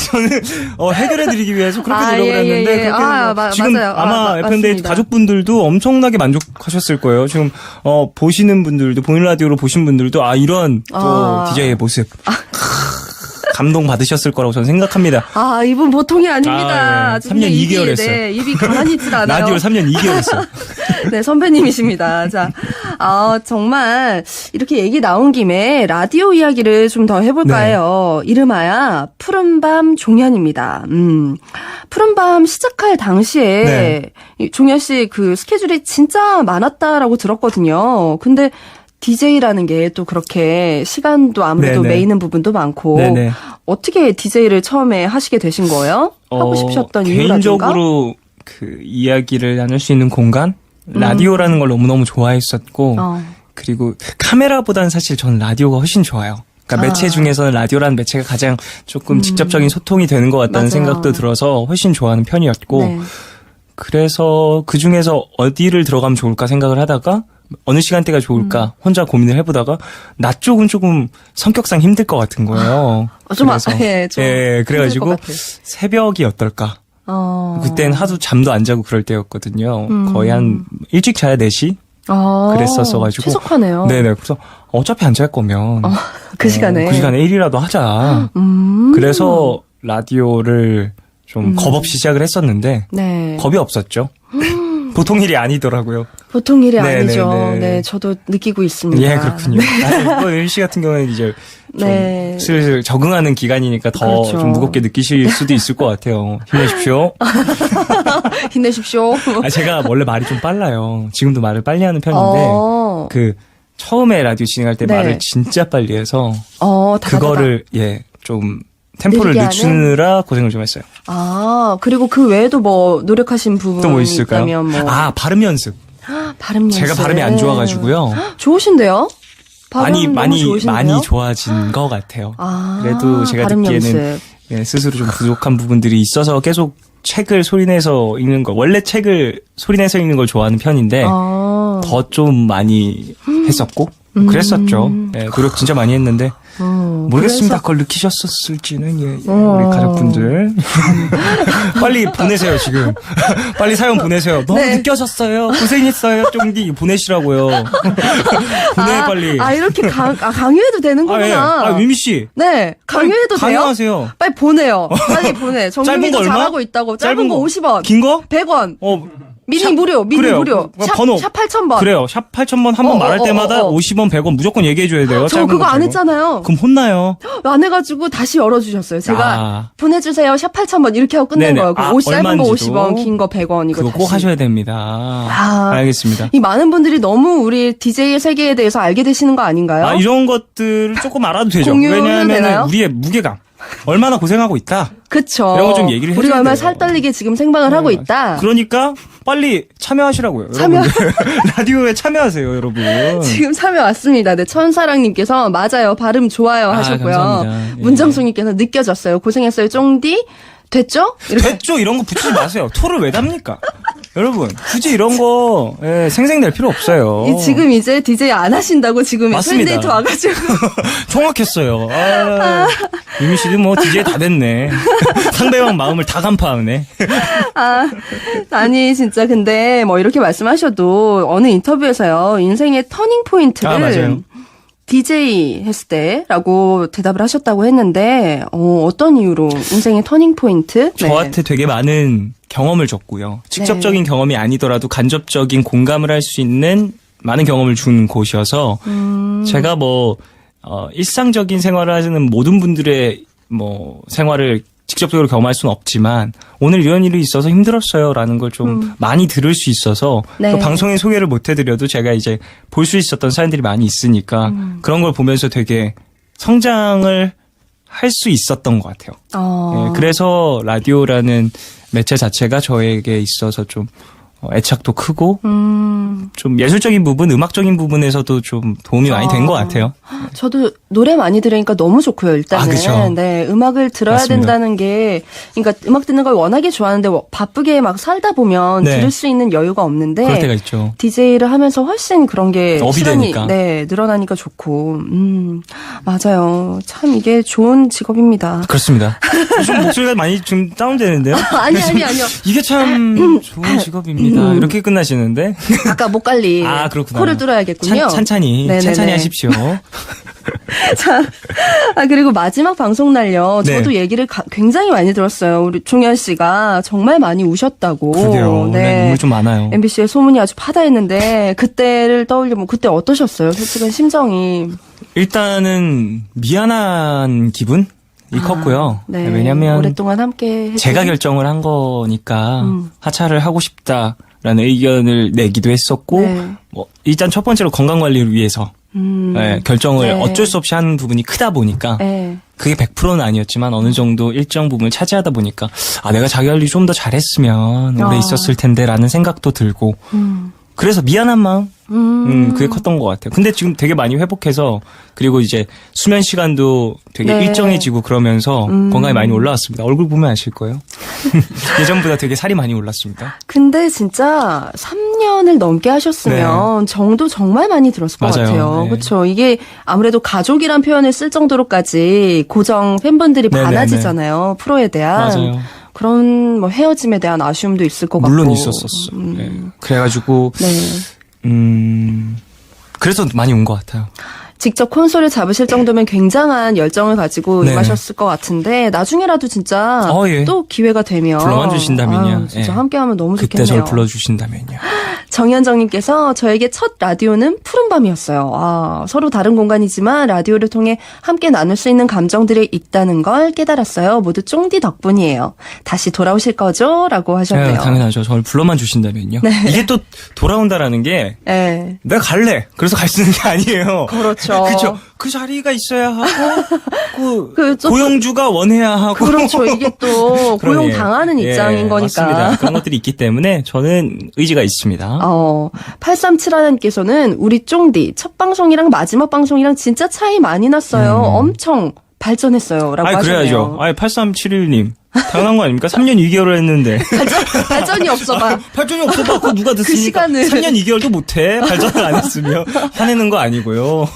저는 해결해드리기 위해서 그렇게 노력을 예, 했는데 예. 그렇게 지금 맞아요. 아마 FM데이트 맞습니다. 가족분들도 엄청나게 만족하셨을 거예요. 지금 보시는 분들도 보이는 라디오로 보신 분들도 이런 또 DJ의 모습 감동 받으셨을 거라고 저는 생각합니다. 이분 보통이 아닙니다. 아, 예. 3년 2개월 했어요. 네, 입이 가만히 있질 않아요. 라디오를 3년 2개월 했어요. 네, 선배님이십니다. 자, 정말 이렇게 얘기 나온 김에 라디오 이야기를 좀 더 해볼까 네. 해요. 이름하여 푸른밤 종현입니다. 푸른밤 시작할 당시에 네. 이 종현 씨 그 스케줄이 진짜 많았다라고 들었거든요. 근데 DJ라는 게 또 그렇게 시간도 아무래도 네네. 메이는 부분도 많고 네네. 어떻게 DJ를 처음에 하시게 되신 거예요? 하고 싶으셨던 이유라든가? 개인적으로 그 이야기를 나눌 수 있는 공간? 라디오라는 걸 너무너무 좋아했었고 그리고 카메라보다는 사실 저는 라디오가 훨씬 좋아요. 그러니까 매체 중에서는 라디오라는 매체가 가장 조금 직접적인 소통이 되는 것 같다는 맞아요. 생각도 들어서 훨씬 좋아하는 편이었고 네. 그래서 그 중에서 어디를 들어가면 좋을까 생각을 하다가 어느 시간대가 좋을까 혼자 고민을 해보다가 낮 쪽은 조금 성격상 힘들 것 같은 거예요. 좀 그래서 좀 그래가지고 힘들 것 같아요. 새벽이 어떨까? 그땐 하도 잠도 안 자고 그럴 때였거든요. 거의 한 일찍 자야 4시? 그랬었어가지고. 최적화네요. 네네. 그래서 어차피 안 잘 거면. 그 시간에. 그 시간에 1이라도 하자. 그래서 라디오를 좀 겁없이 시작을 했었는데. 네. 겁이 없었죠. 보통 일이 아니더라고요. 보통 일이 네, 아니죠. 네, 네. 네, 저도 느끼고 있습니다. 예, 그렇군요. 유미 씨 같은 경우에는 이제 좀 네. 슬슬 적응하는 기간이니까 더 그렇죠. 좀 무겁게 느끼실 수도 있을 것 같아요. 힘내십시오. 힘내십시오. 제가 원래 말이 좀 빨라요. 지금도 말을 빨리 하는 편인데 그 처음에 라디오 진행할 때 네. 말을 진짜 빨리 해서 다다다다. 그거를 좀 템포를 느리게 늦추느라 고생을 좀 했어요. 그리고 그 외에도 뭐 노력하신 부분이 또 뭐 있을까요? 있다면 뭐 발음 연습. 발음 연습. 제가 발음이 안 좋아가지고요. 좋으신데요? 발음 많이 너무 좋으신데요? 많이 좋아진 것 같아요. 그래도 제가 발음 듣기에는 연습. 스스로 좀 부족한 부분들이 있어서 계속 책을 소리내서 읽는 거 원래 책을 소리내서 읽는 걸 좋아하는 편인데 더 좀 많이 했었고 그랬었죠. 네, 노력 진짜 많이 했는데 모르겠습니다. 그걸 느끼셨었을지는 우리 가족분들 빨리 보내세요 지금. 빨리 사연 보내세요. 너무 네. 느껴졌어요. 고생했어요. 쫑디 보내시라고요. 보내 빨리. 이렇게 강요해도 되는구나. 유미 씨. 네, 강요해도 돼요? 강요하세요. 빨리 보내요. 빨리 보내. 정민이도 얼마? 잘하고 있다고. 짧은 거 50원. 긴 거? 100원. 미니 샵- 무료. 미니 그래요. 무료. 번호. 샵 8000번. 그래요. 샵 8000번 한 번 말할 때마다 50원, 100원 무조건 얘기해줘야 돼요. 저 짧은 그거 거, 안 짧은 거. 했잖아요. 그럼 혼나요. 안 해가지고 다시 열어주셨어요. 제가 보내주세요. 샵 8000번 이렇게 하고 끝낸 네네. 거예요. 짧은 거 얼마인지도. 50원, 긴 거 100원 이거 그거 다시. 꼭 하셔야 됩니다. 알겠습니다. 이 많은 분들이 너무 우리 DJ의 세계에 대해서 알게 되시는 거 아닌가요? 이런 것들을 조금 알아도 되죠. 공유는 왜냐하면 되나요? 우리의 무게감. 얼마나 고생하고 있다. 그쵸. 이런 거 좀 얘기를 해줘야 우리가 얼마나 돼요. 살 떨리게 지금 생방을 하고 있다. 그러니까 빨리 참여하시라고요. 참여. 여러분들. 라디오에 참여하세요, 여러분. 지금 참여 왔습니다. 네, 천사랑님께서 맞아요. 발음 좋아요 하셨고요. 감사합니다. 예. 문정숙님께서 느껴졌어요. 고생했어요. 쫑디. 됐죠? 이렇게. 됐죠? 이런 거 붙이지 마세요. 토를 왜 답니까? 여러분, 굳이 이런 거 생생낼 필요 없어요. 지금 이제 DJ 안 하신다고 지금 맞습니다. 팬데이트 와가지고. 정확했어요. 유미 씨도 뭐 DJ 다 됐네. 상대방 마음을 다 간파하네. 아니 진짜 근데 뭐 이렇게 말씀하셔도 어느 인터뷰에서요. 인생의 터닝 포인트를 맞아요. DJ 했을 때라고 대답을 하셨다고 했는데 어떤 이유로 인생의 터닝 포인트? 저한테 되게 많은 경험을 줬고요. 직접적인 경험이 아니더라도 간접적인 공감을 할 수 있는 많은 경험을 준 곳이어서 제가 일상적인 생활을 하시는 모든 분들의 생활을 직접적으로 경험할 수는 없지만 오늘 이런 일이 있어서 힘들었어요라는 걸 좀 많이 들을 수 있어서 네. 또 방송에 소개를 못 해드려도 제가 이제 볼 수 있었던 사연들이 많이 있으니까 그런 걸 보면서 되게 성장을 할 수 있었던 것 같아요. 네, 그래서 라디오라는 매체 자체가 저에게 있어서 좀 애착도 크고 좀 예술적인 부분, 음악적인 부분에서도 좀 도움이 많이 된 것 같아요. 저도 노래 많이 들으니까 너무 좋고요. 일단은 그쵸. 네, 음악을 들어야 맞습니다. 된다는 게, 그러니까 음악 듣는 걸 워낙에 좋아하는데 바쁘게 막 살다 보면 네. 들을 수 있는 여유가 없는데 그럴 때가 있죠. DJ를 하면서 훨씬 그런 게 업이 시간이 되니까. 네, 늘어나니까 좋고 맞아요. 참 이게 좋은 직업입니다. 그렇습니다. 좀 목소리가 많이 좀 다운되는데요? 아니요. 이게 참 좋은 직업입니다. 이렇게 끝나시는데? 아까 목 관리 그렇구나. 코를 뚫어야겠군요. 찬찬히 네네네. 하십시오. 자, 그리고 마지막 방송 날요. 네. 저도 얘기를 굉장히 많이 들었어요. 우리 종현 씨가 정말 많이 우셨다고. 그러게요. 네. 눈물 좀 많아요. MBC의 소문이 아주 파다했는데 그때를 떠올리면 그때 어떠셨어요? 솔직한 심정이. 일단은 미안한 기분이 컸고요. 네. 왜냐면 오랫동안 함께 해준. 제가 결정을 한 거니까 하차를 하고 싶다라는 의견을 내기도 했었고 네. 뭐 일단 첫 번째로 건강 관리를 위해서 네, 결정을 네. 어쩔 수 없이 하는 부분이 크다 보니까 네. 그게 100%는 아니었지만 어느 정도 일정 부분을 차지하다 보니까 내가 자기 관리 좀 더 잘했으면 오래 있었을 텐데라는 생각도 들고 그래서 미안한 마음 그게 컸던 것 같아요. 근데 지금 되게 많이 회복해서 그리고 이제 수면 시간도 되게 네. 일정해지고 그러면서 건강이 많이 올라왔습니다. 얼굴 보면 아실 거예요. 예전보다 되게 살이 많이 올랐습니다. 근데 진짜 3년을 넘게 하셨으면 정도 정말 많이 들었을 것 맞아요. 같아요. 네. 그렇죠. 이게 아무래도 가족이란 표현을 쓸 정도로까지 고정 팬분들이 네네네. 많아지잖아요. 프로에 대한. 맞아요. 그런 뭐 헤어짐에 대한 아쉬움도 있을 것 같고. 물론 있었었어. 네. 그래가지고 네. 그래서 많이 온 것 같아요. 직접 콘솔을 잡으실 정도면 굉장한 열정을 가지고 네네. 임하셨을 것 같은데 나중에라도 진짜 예. 또 기회가 되면 불러만 주신다면요. 아유, 진짜 예. 함께하면 너무 그때 좋겠네요. 절 불러주신다면요. 정현정님께서 저에게 첫 라디오는 푸른밤이었어요. 서로 다른 공간이지만 라디오를 통해 함께 나눌 수 있는 감정들이 있다는 걸 깨달았어요. 모두 쫑디 덕분이에요. 다시 돌아오실 거죠? 라고 하셨네요. 당연하죠. 저를 불러만 주신다면요. 이게 또 돌아온다라는 게 네. 내가 갈래. 그래서 갈 수 있는 게 아니에요. 그렇죠. 그렇죠. 그 자리가 있어야 하고 좀- 고용주가 원해야 하고 그렇죠. 이게 또 그런, 고용 예. 당하는 예, 입장인 거니까. 맞습니다. 그런 것들이 있기 때문에 저는 의지가 있습니다. 8371님께서는 우리 쫑디 첫 방송이랑 마지막 방송이랑 진짜 차이 많이 났어요. 엄청 발전했어요. 라고 하셨네요. 그래야죠. 8371님. 당연한 거 아닙니까? 3년 2개월을 했는데. 발전이 없어봐. 발전이 없어봐. 그거 누가 듣습니까? 시간을. 3년 2개월도 못해. 발전을 안 했으며. 화내는 거 아니고요.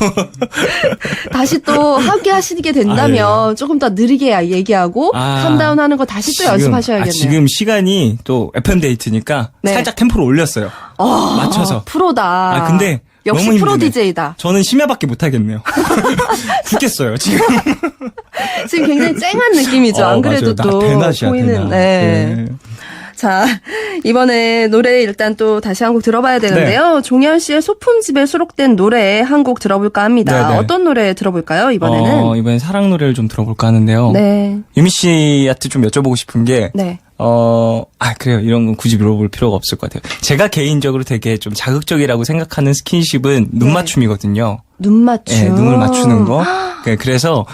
다시 또 함께 하시게 된다면 조금 더 느리게 얘기하고 캄다운 하는 거 다시 또 연습하셔야겠네요. 지금 시간이 또 FM 데이트니까 네. 살짝 템포를 올렸어요. 맞춰서. 프로다. 근데 역시 너무 프로 힘드네. DJ다. 저는 심야밖에 못 하겠네요. 죽겠어요, 지금. 지금 굉장히 쨍한 느낌이죠. 안 그래도 맞아요. 또 대낮이야, 보이는. 대낮. 네. 네. 자, 이번에 노래 일단 또 다시 한 곡 들어봐야 되는데요. 종현 씨의 소품집에 수록된 노래 한 곡 들어볼까 합니다. 네네. 어떤 노래 들어볼까요, 이번에는? 이번엔 사랑 노래를 좀 들어볼까 하는데요. 네. 유미 씨한테 좀 여쭤보고 싶은 게, 네. 그래요. 이런 건 굳이 물어볼 필요가 없을 것 같아요. 제가 개인적으로 되게 좀 자극적이라고 생각하는 스킨십은 눈 맞춤이거든요. 눈 맞춤. 네, 눈을 맞추는 거. 네, 그래서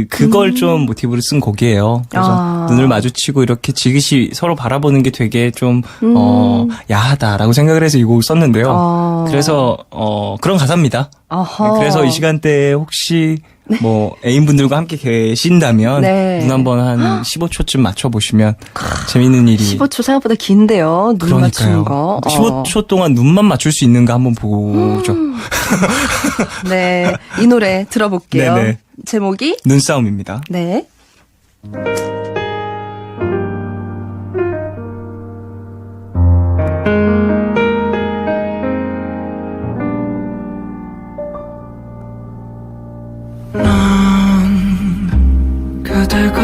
그걸 좀 모티브로 쓴 곡이에요. 그래서 눈을 마주치고 이렇게 지그시 서로 바라보는 게 되게 좀 야하다라고 생각을 해서 이 곡을 썼는데요. 그래서 그런 가사입니다. 어허. 네, 그래서 이 시간대에 혹시 뭐 애인분들과 함께 계신다면 네. 눈 한번 한 15초쯤 맞춰보시면 재밌는 일이 15초 생각보다 긴데요. 눈 맞추는 거. 15초 동안 눈만 맞출 수 있는가 한번 보죠. 네. 이 노래 들어볼게요. 네네. 제목이? 눈싸움입니다. 네. 그대가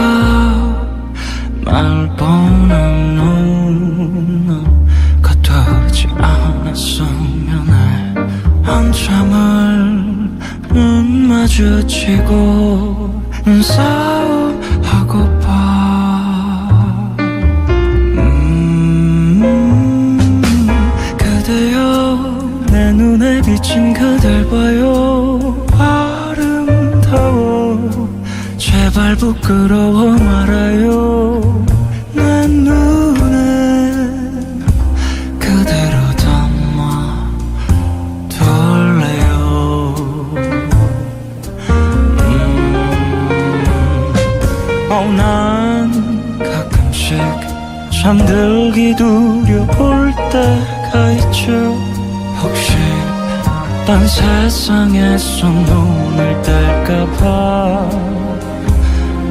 날 보는 눈은 같지 않았으면 해 한참을 눈 마주치고 눈싸움 하고파 잠들기 두려울 때가 있죠. 혹시 딴 세상에서 눈을 뗄까봐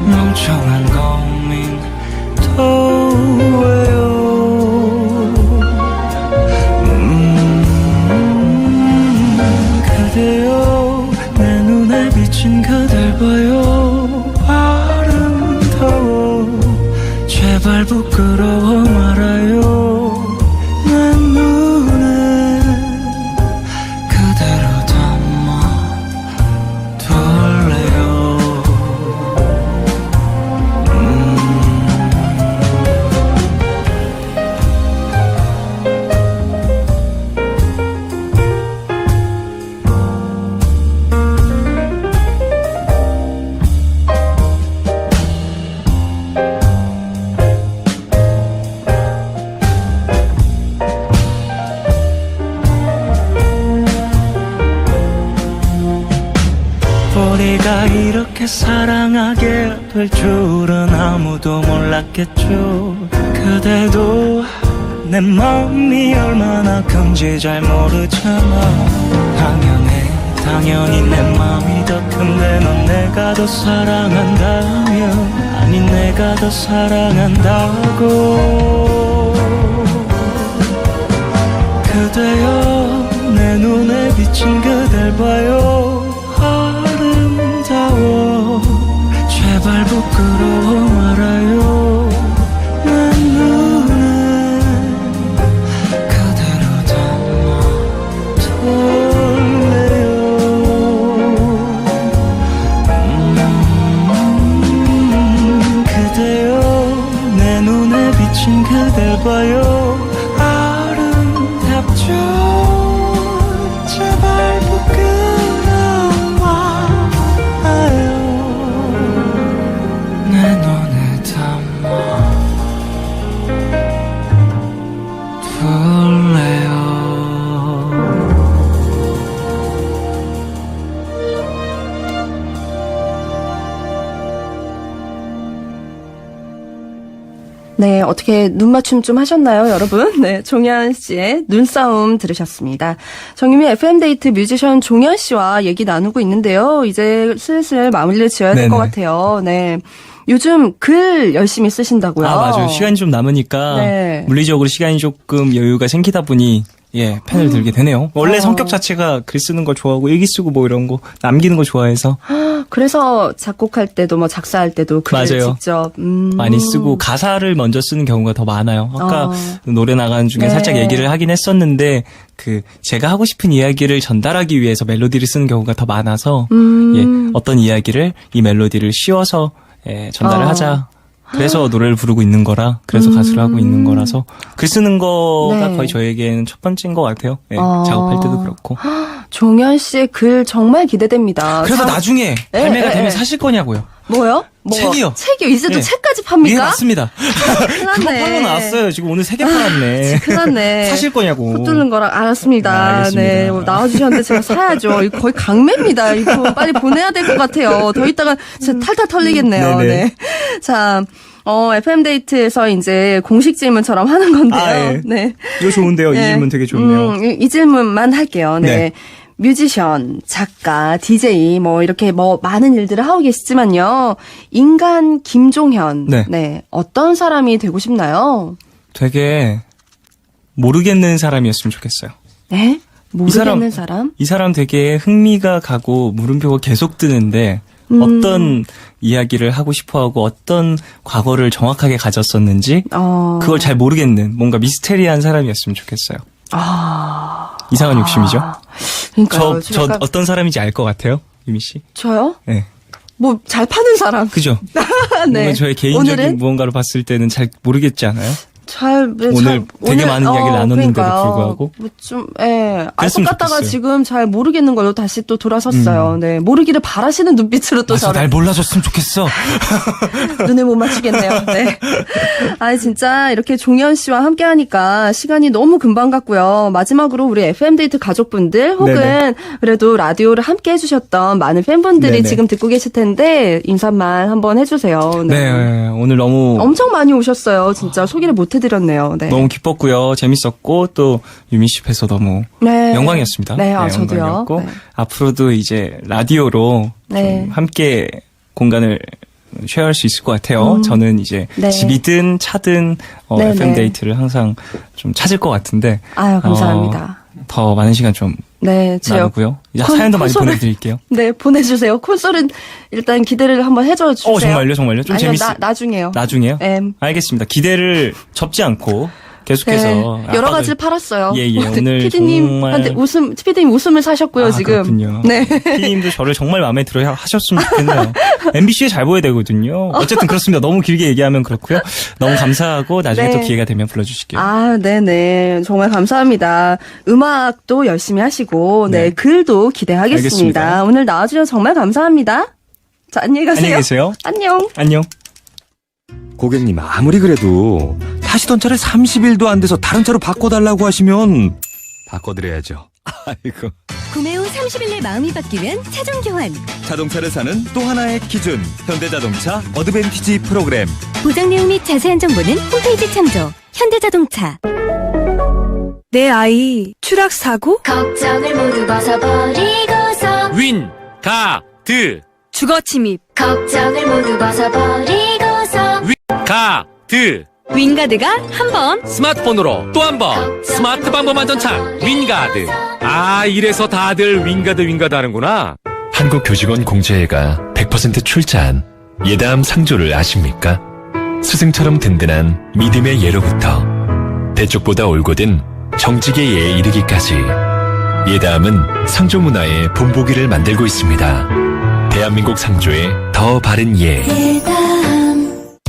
멍청한 고민도 해요. 그대여 내 눈에 비친 그댈 봐요. 아름다워 제발 부끄러워 말아요. 내 눈에 그대로 담아둘래요. 우리가 이렇게 사랑하게 될 줄은 아무도 몰랐겠죠. 그대도 내 마음이 얼마나 큰지 잘 모르잖아. 당연히 내 마음이 더 큰데 넌 내가 더 사랑한다면 아니 내가 더 사랑한다고. 그대여 내 눈에 비친 그댈 봐요. 아름다워 제발 부끄러워 말아요. 내 눈에 그대로 담아둘래요. 그대여 내 눈에 비친 그댈 봐요. 아름답죠 제발 내 눈에 담아둘래요. 네, 어떻게 눈 맞춤 좀 하셨나요, 여러분? 네, 종현 씨의 눈싸움 들으셨습니다. 정유미 FM데이트 뮤지션 종현 씨와 얘기 나누고 있는데요. 이제 슬슬 마무리를 지어야 될 것 같아요. 네. 요즘 글 열심히 쓰신다고요? 아, 맞아요. 시간이 좀 남으니까 네. 물리적으로 시간이 조금 여유가 생기다 보니 예, 펜을 들게 되네요. 원래 성격 자체가 글 쓰는 거 좋아하고 일기 쓰고 뭐 이런 거 남기는 거 좋아해서 그래서 작곡할 때도 뭐 작사할 때도 글을 맞아요. 직접 많이 쓰고 가사를 먼저 쓰는 경우가 더 많아요. 아까 노래 나가는 중에 네. 살짝 얘기를 하긴 했었는데 그 제가 하고 싶은 이야기를 전달하기 위해서 멜로디를 쓰는 경우가 더 많아서 예, 어떤 이야기를 이 멜로디를 씌워서 예, 전달을 하자. 그래서 노래를 부르고 있는 거라, 그래서 가수를 하고 있는 거라서 글 쓰는 거가 네. 거의 저에게는 첫 번째인 것 같아요. 예, 작업할 때도 그렇고. 종현 씨의 글 정말 기대됩니다. 그래서 나중에 네, 발매가 네, 되면 네. 사실 거냐고요? 뭐요? 책이요. 책이요? 이제 또 네. 책까지 예, 팝니까? 맞습니다. 큰일 그거 났네. 팔로 나왔어요. 지금 오늘 3개 팔았네. 큰일 났네. 사실 거냐고. 코 뚫는 거랑 알았습니다. 알겠습니다. 네, 나와주셨는데 제가 사야죠. 이거 거의 강매입니다. 이거 빨리 보내야 될 것 같아요. 더 있다가 진짜 탈탈 털리겠네요. 네네. 네. 자, FM데이트에서 이제 공식 질문처럼 하는 건데요. 아, 예. 네. 이거 좋은데요. 이 네. 질문 되게 좋네요. 이 질문만 할게요. 네. 네. 뮤지션, 작가, DJ 뭐 이렇게 뭐 많은 일들을 하고 계시지만요. 인간 김종현. 네. 어떤 사람이 되고 싶나요? 되게 모르겠는 사람이었으면 좋겠어요. 네? 모르겠는 사람? 이 사람 되게 흥미가 가고 물음표가 계속 뜨는데 어떤 이야기를 하고 싶어하고 어떤 과거를 정확하게 가졌었는지 그걸 잘 모르겠는 뭔가 미스테리한 사람이었으면 좋겠어요. 이상한 욕심이죠. 그러니까요. 저 약간- 어떤 사람인지 알 것 같아요, 유미 씨. 저요? 네. 뭐 잘 파는 사람. 그죠? 네. 뭔가 저의 개인적인 오늘은 무언가를 봤을 때는 잘 모르겠지 않아요? 오늘 되게 많은 이야기를 나눴는데도 불구하고. 좀, 알 것 그랬으면 같다가 좋겠어요. 지금 잘 모르겠는 걸로 다시 또 돌아섰어요. 네. 모르기를 바라시는 눈빛으로 또 맞아, 저를. 날 몰라줬으면 좋겠어. 눈에 못 맞추겠네요. 네. 진짜 이렇게 종현 씨와 함께 하니까 시간이 너무 금방 갔고요. 마지막으로 우리 FM데이트 가족분들 혹은 네네. 그래도 라디오를 함께 해주셨던 많은 팬분들이 네네. 지금 듣고 계실 텐데 인사말 한번 해주세요. 네, 오늘 너무 엄청 많이 오셨어요. 진짜 소개를 못 못해드렸네요. 네. 너무 기뻤고요. 재밌었고 또 유미 씨 뵈서 너무 네. 영광이었습니다. 네, 저도요. 영광이었고 네. 앞으로도 이제 라디오로 네. 좀 함께 공간을 쉐어할 수 있을 것 같아요. 저는 이제 네. 집이든 차든 네, FM 네. 데이트를 항상 좀 찾을 것 같은데 아유, 감사합니다. 더 많은 시간 좀 네, 제가 나누고요. 사연도 많이 콘솔을- 보내드릴게요. 네, 보내주세요. 콘솔은 일단 기대를 한번 해줘 주세요. 정말요? 좀 아니요, 재밌어요. 나중에요. 나중에요? 네. 알겠습니다. 기대를 접지 않고 계속해서 네, 여러 가지를 팔았어요. 예, 오늘 피디님한테 피디님 웃음을 사셨고요, 지금. 그렇군요. 네. 피디님도 저를 정말 마음에 들어 하셨으면 좋겠네요. MBC에 잘 보여야 되거든요. 어쨌든 그렇습니다. 너무 길게 얘기하면 그렇고요. 너무 감사하고 나중에 네. 또 기회가 되면 불러주실게요. 아, 네네. 정말 감사합니다. 음악도 열심히 하시고, 네, 네. 글도 기대하겠습니다. 알겠습니다. 오늘 나와주셔서 정말 감사합니다. 자, 안녕히 가세요. 안녕히 계세요. 안녕. 안녕. 고객님 아무리 그래도 타시던 차를 30일도 안 돼서 다른 차로 바꿔달라고 하시면 바꿔드려야죠. 아이고. 구매 후 30일 내 마음이 바뀌면 차종 교환. 자동차를 사는 또 하나의 기준. 현대자동차 어드밴티지 프로그램. 보장 내용 및 자세한 정보는 홈페이지 참조. 현대자동차. 내 아이 추락 사고? 걱정을 모두 벗어버리고서 윈, 가, 드, 주거 침입. 걱정을 모두 벗어버리고서 가, 드. 윙가드가 한 번. 스마트폰으로 또 한 번. 스마트 방법 안전창 윈가드. 아, 이래서 다들 윈가드 하는구나. 한국교직원공제회가 100% 출자한 예다함 상조를 아십니까? 스승처럼 든든한 믿음의 예로부터 대쪽보다 올곧은 정직의 예에 이르기까지 예다함은 상조 문화의 본보기를 만들고 있습니다. 대한민국 상조의 더 바른 예.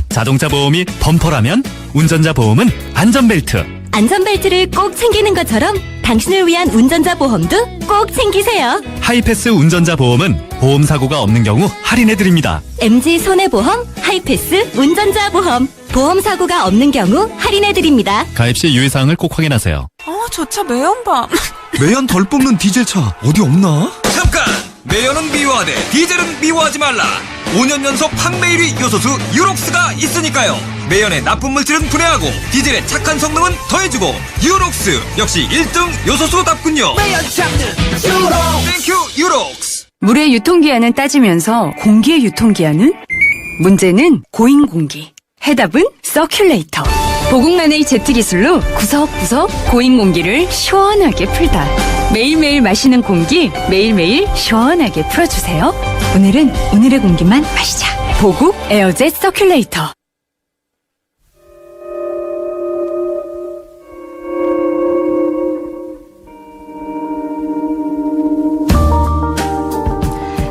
자동차 보험이 범퍼라면 운전자 보험은 안전벨트. 안전벨트를 꼭 챙기는 것처럼 당신을 위한 운전자 보험도 꼭 챙기세요. 하이패스 운전자 보험은 보험 사고가 없는 경우 할인해드립니다. MG 손해보험, 하이패스 운전자 보험. 보험 사고가 없는 경우 할인해드립니다. 가입 시 유의사항을 꼭 확인하세요. 저 차 매연방. 매연 덜 뽑는 디젤차 어디 없나? 잠깐! 매연은 미워하되 디젤은 미워하지 말라. 5년 연속 판매 1위 요소수 유록스가 있으니까요. 매연의 나쁜 물질은 분해하고 디젤의 착한 성능은 더해주고 유록스 역시 1등 요소수답군요. 매연 잡는 유록스. 땡큐 유록스. 물의 유통기한은 따지면서 공기의 유통기한은? 문제는 고인공기. 해답은 서큘레이터. 보국란의 제트 기술로 구석구석 고인 공기를 시원하게 풀다. 매일매일 마시는 공기 매일매일 시원하게 풀어주세요. 오늘은 오늘의 공기만 마시자. 보국 에어젯 서큘레이터.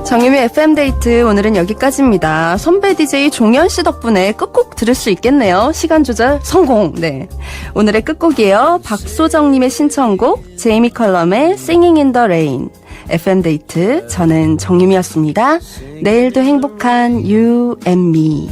정유미 FM데이트 오늘은 여기까지입니다. 선배 DJ 종현 씨 덕분에 끝곡 들을 수 있겠네요. 시간 조절 성공. 네, 오늘의 끝곡이에요. 박소정님의 신청곡 제이미 컬럼의 Singing in the Rain. FM데이트 저는 정유미였습니다. 내일도 행복한 You and Me.